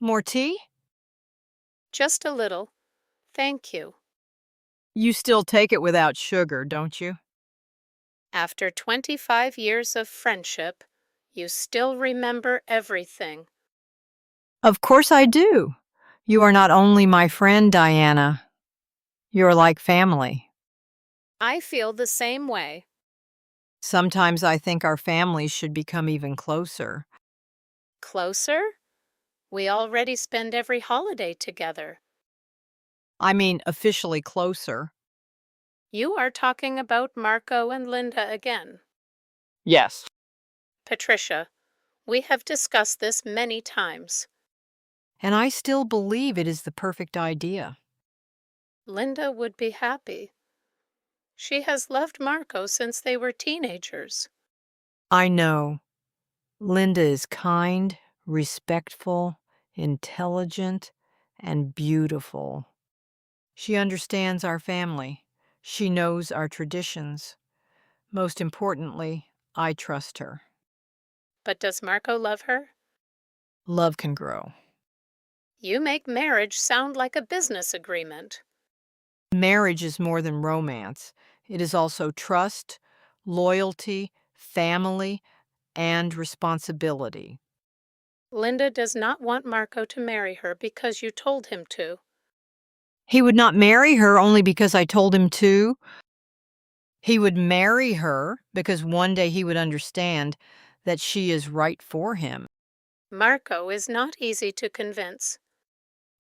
More tea? Just a little. Thank you. You still take it without sugar, don't you? After 25 years of friendship, you still remember everything. Of course I do. You are not only my friend, Diana. You're like family. I feel the same way. Sometimes I think our families should become even closer. Closer? We already spend every holiday together. I mean, officially closer. You are talking about Marco and Linda again. Yes. Patricia, we have discussed this many times. And I still believe it is the perfect idea. Linda would be happy. She has loved Marco since they were teenagers. I know. Linda is kind, respectful, intelligent, and beautiful. She understands our family. She knows our traditions. Most importantly, I trust her. But does Marco love her? Love can grow. You make marriage sound like a business agreement. Marriage is more than romance. It is also trust, loyalty, family, and responsibility. Linda does not want Marco to marry her because you told him to. He would not marry her only because I told him to. He would marry her because one day he would understand that she is right for him. Marco is not easy to convince.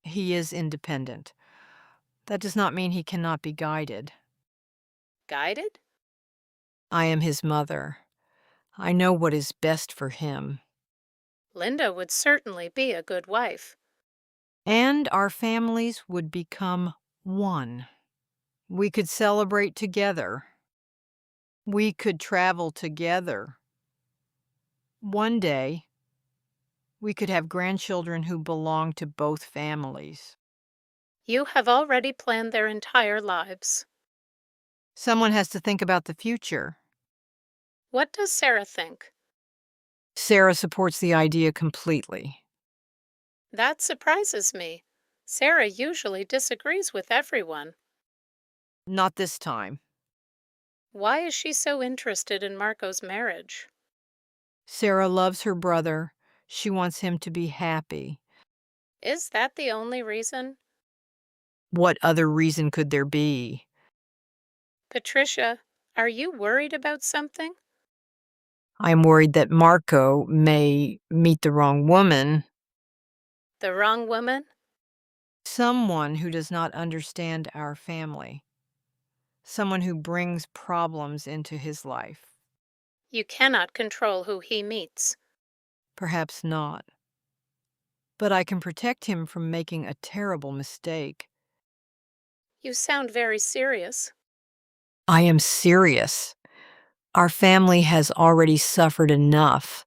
He is independent. That does not mean he cannot be guided. Guided? I am his mother. I know what is best for him. Linda would certainly be a good wife. And our families would become one. We could celebrate together. We could travel together. One day, we could have grandchildren who belong to both families. You have already planned their entire lives. Someone has to think about the future. What does Sarah think? Sarah supports the idea completely. That surprises me. Sarah usually disagrees with everyone. Not this time. Why is she so interested in Marco's marriage? Sarah loves her brother. She wants him to be happy. Is that the only reason? What other reason could there be? Patricia, are you worried about something? I am worried that Marco may meet the wrong woman, The wrong woman? someone who does not understand our family, someone who brings problems into his life. You cannot control who he meets. Perhaps not. But I can protect him from making a terrible mistake. You sound very serious. I am serious. Our family has already suffered enough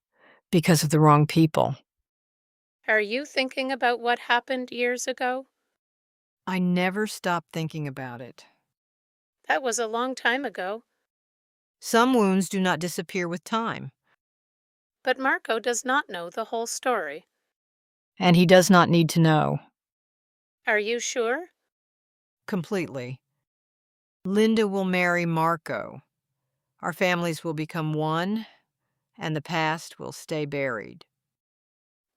because of the wrong people. Are you thinking about what happened years ago? I never stop thinking about it. That was a long time ago. Some wounds do not disappear with time, But Marco does not know the whole story. and he does not need to know Are you sure? completely. Linda will marry Marco. Our families will become one, and the past will stay buried.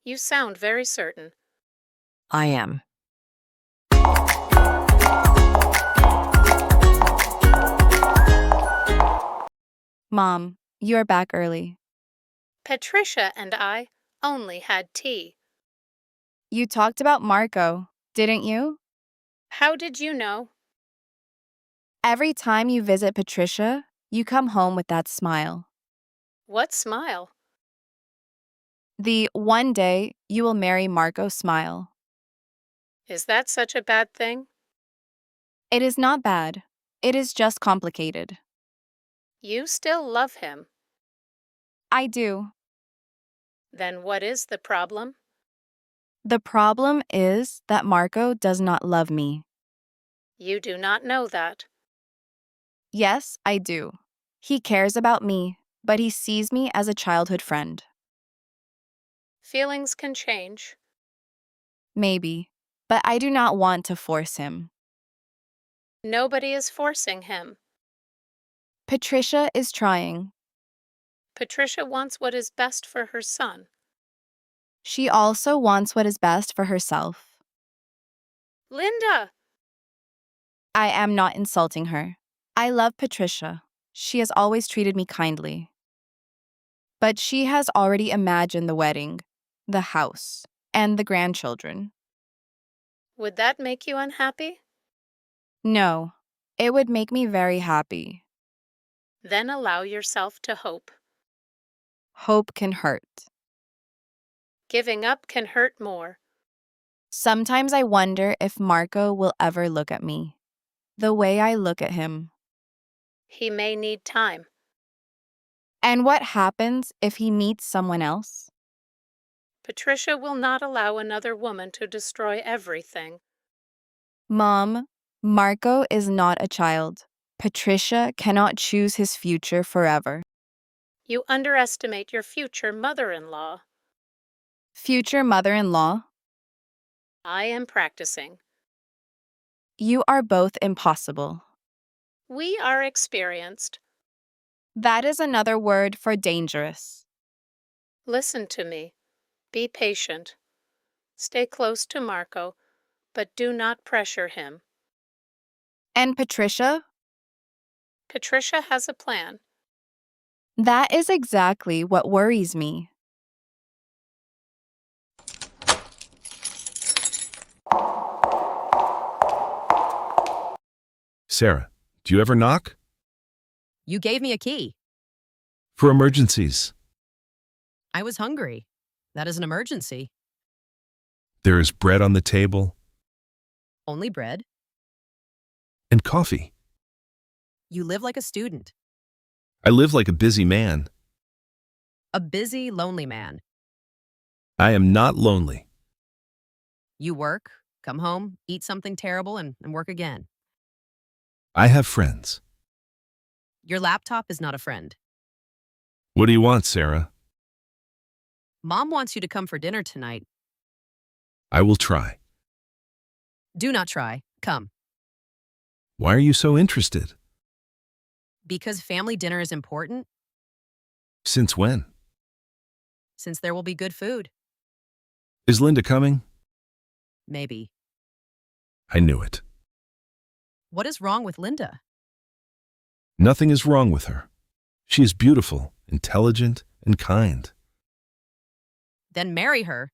You sound very certain. I am. Mom, you are back early. Patricia and I only had tea. You talked about Marco, didn't you? How did you know? Every time you visit Patricia, you come home with that smile. What smile? The one day you will marry Marco smile. Is that such a bad thing? It is not bad. It is just complicated. You still love him. I do. Then what is the problem? The problem is that Marco does not love me. You do not know that. Yes, I do. He cares about me, but he sees me as a childhood friend. Feelings can change. Maybe, but I do not want to force him. Nobody is forcing him. Patricia is trying. Patricia wants what is best for her son. She also wants what is best for herself. Linda! I am not insulting her. I love Patricia. She has always treated me kindly. But she has already imagined the wedding, the house, and the grandchildren. Would that make you unhappy? No, it would make me very happy. Then allow yourself to hope. Hope can hurt. Giving up can hurt more. Sometimes I wonder if Marco will ever look at me the way I look at him. He may need time. And what happens if he meets someone else? Patricia will not allow another woman to destroy everything. Mom, Marco is not a child. Patricia cannot choose his future forever. You underestimate your future mother-in-law. Future mother-in-law, I am practicing. you are both impossible. We are experienced. That is another word for dangerous. Listen to me. Be patient. Stay close to Marco, but do not pressure him. And Patricia? Patricia has a plan. That is exactly what worries me. Sarah, do you ever knock? You gave me a key. For emergencies. I was hungry. That is an emergency. There is bread on the table Only bread. and coffee. You live like a student. I live like a busy man. A busy, lonely man. I am not lonely. You work, come home, eat something terrible, and work again. I have friends. Your laptop is not a friend. What do you want, Sarah? Mom wants you to come for dinner tonight. I will try. Do not try. Come. Why are you so interested? Because family dinner is important, Since when? since there will be good food. Is Linda coming? Maybe. I knew it. What is wrong with Linda? Nothing is wrong with her. She is beautiful, intelligent, and kind. Then marry her.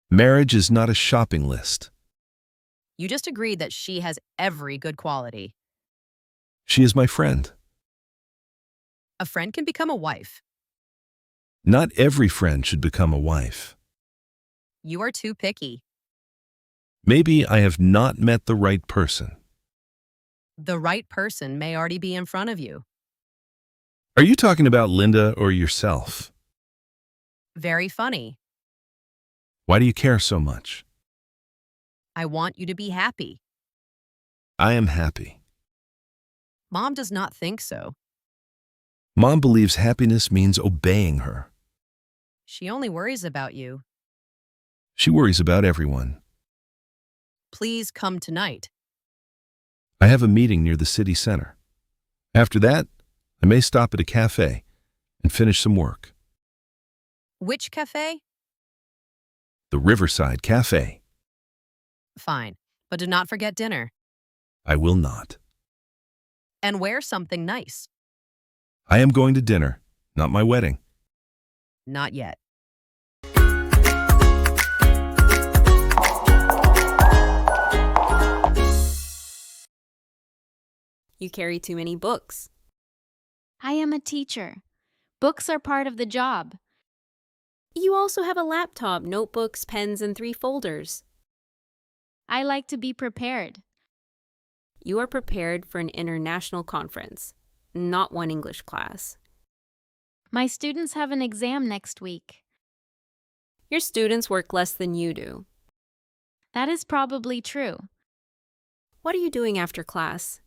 Marriage is not a shopping list. You just agreed that she has every good quality. She is my friend. A friend can become a wife. Not every friend should become a wife. You are too picky. Maybe I have not met the right person. The right person may already be in front of you. Are you talking about Linda or yourself? Very funny. Why do you care so much? I want you to be happy. I am happy. Mom does not think so. Mom believes happiness means obeying her. She only worries about you. She worries about everyone. Please come tonight. I have a meeting near the city center. After that, I may stop at a cafe and finish some work. Which cafe? The Riverside Cafe. Fine, but do not forget dinner. I will not. And wear something nice. I am going to dinner, not my wedding. Not yet. You carry too many books. I am a teacher. Books are part of the job. You also have a laptop, notebooks, pens, and 3 folders. I like to be prepared. You are prepared for an international conference, not one English class. My students have an exam next week. Your students work less than you do. That is probably true. What are you doing after class?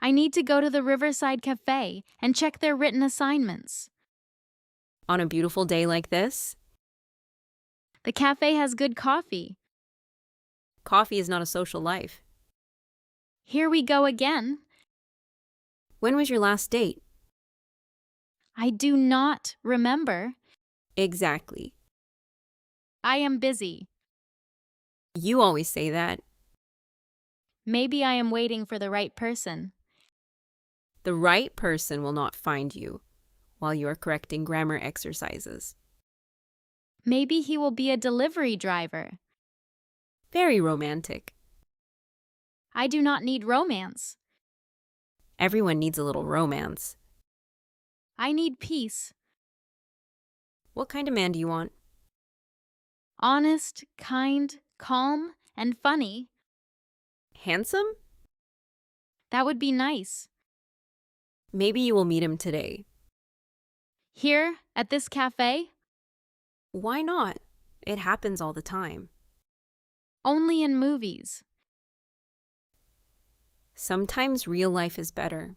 I need to go to the Riverside Café and check their written assignments. On a beautiful day like this? The cafe has good coffee. Coffee is not a social life. Here we go again. When was your last date? I do not remember. Exactly. I am busy. You always say that. Maybe I am waiting for the right person. The right person will not find you while you are correcting grammar exercises. Maybe he will be a delivery driver. Very romantic. I do not need romance. Everyone needs a little romance. I need peace. What kind of man do you want? Honest, kind, calm, and funny. Handsome? That would be nice. Maybe you will meet him today. Here, at this cafe? Why not? It happens all the time. Only in movies. Sometimes real life is better.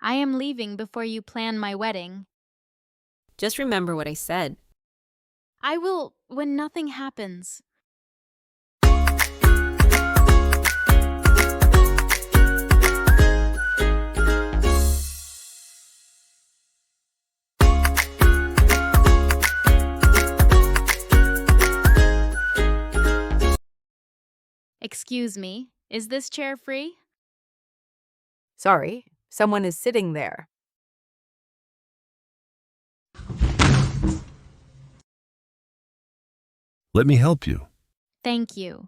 I am leaving before you plan my wedding. Just remember what I said. I will when nothing happens. Excuse me, is this chair free? Sorry, someone is sitting there. Let me help you. Thank you.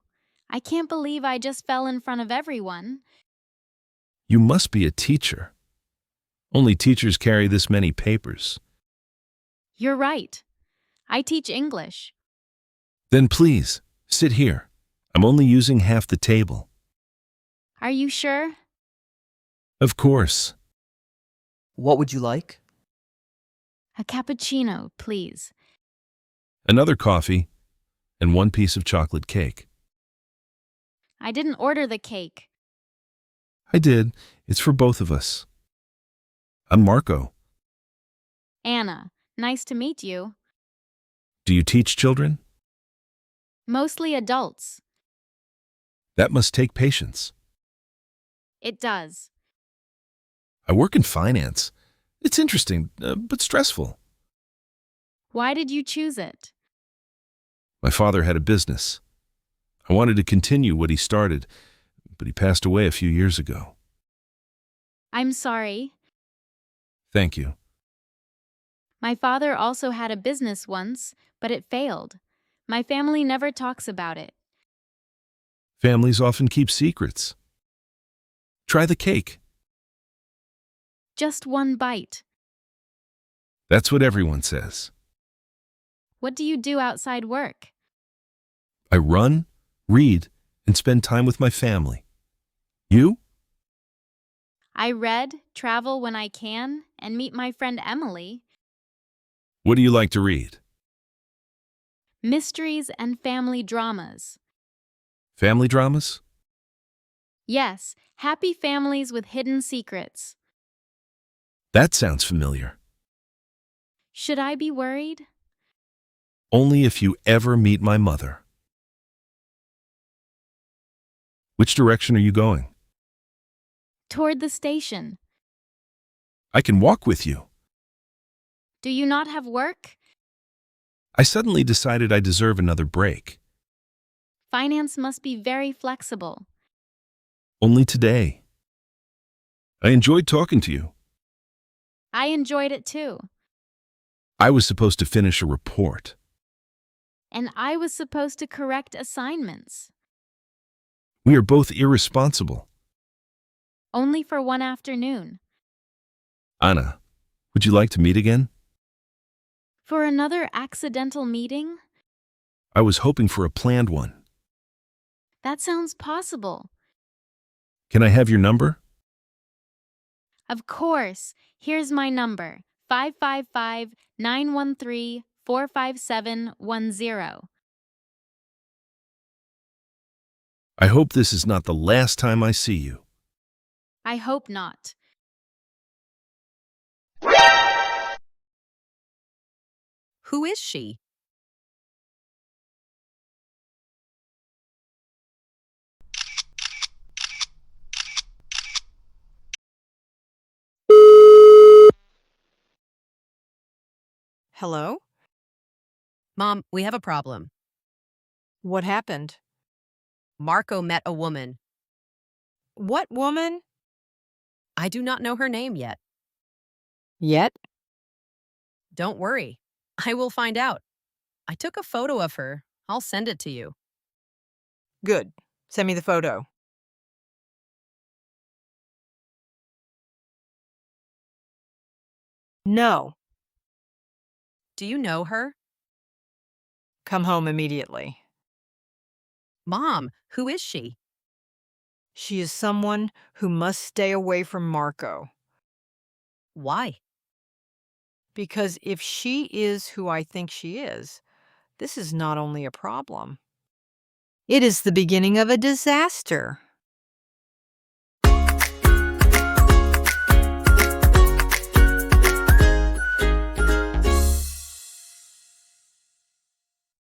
I can't believe I just fell in front of everyone. You must be a teacher. Only teachers carry this many papers. You're right. I teach English. Then please, sit here. I'm only using half the table. Are you sure? Of course. What would you like? A cappuccino, please. Another coffee and one piece of chocolate cake. I didn't order the cake. I did. It's for both of us. I'm Marco. Anna, nice to meet you. Do you teach children? Mostly adults. That must take patience. It does. I work in finance. It's interesting, but stressful. Why did you choose it? My father had a business. I wanted to continue what he started, but he passed away a few years ago. I'm sorry. Thank you. My father also had a business once, but it failed. My family never talks about it. Families often keep secrets. Try the cake. Just one bite. That's what everyone says. What do you do outside work? I run, read, and spend time with my family. You? I read, travel when I can, and meet my friend Emily. What do you like to read? Mysteries and family dramas. Family dramas? Yes, happy families with hidden secrets. That sounds familiar. Should I be worried? Only if you ever meet my mother. Which direction are you going? Toward the station. I can walk with you. Do you not have work? I suddenly decided I deserve another break. Finance must be very flexible. Only today. I enjoyed talking to you. I enjoyed it too. I was supposed to finish a report. And I was supposed to correct assignments. We are both irresponsible. Only for one afternoon. Anna, would you like to meet again? For another accidental meeting? I was hoping for a planned one. That sounds possible. Can I have your number? Of course. Here's my number. 555-913-45710. I hope this is not the last time I see you. I hope not. Who is she? Hello? Mom, we have a problem. What happened? Marco met a woman. What woman? I do not know her name yet. Yet? Don't worry. I will find out. I took a photo of her. I'll send it to you. Good. Send me the photo. No. Do you know her? Come home immediately. Mom, who is she? She is someone who must stay away from Marco. Why? Because if she is who I think she is, this is not only a problem, it is the beginning of a disaster.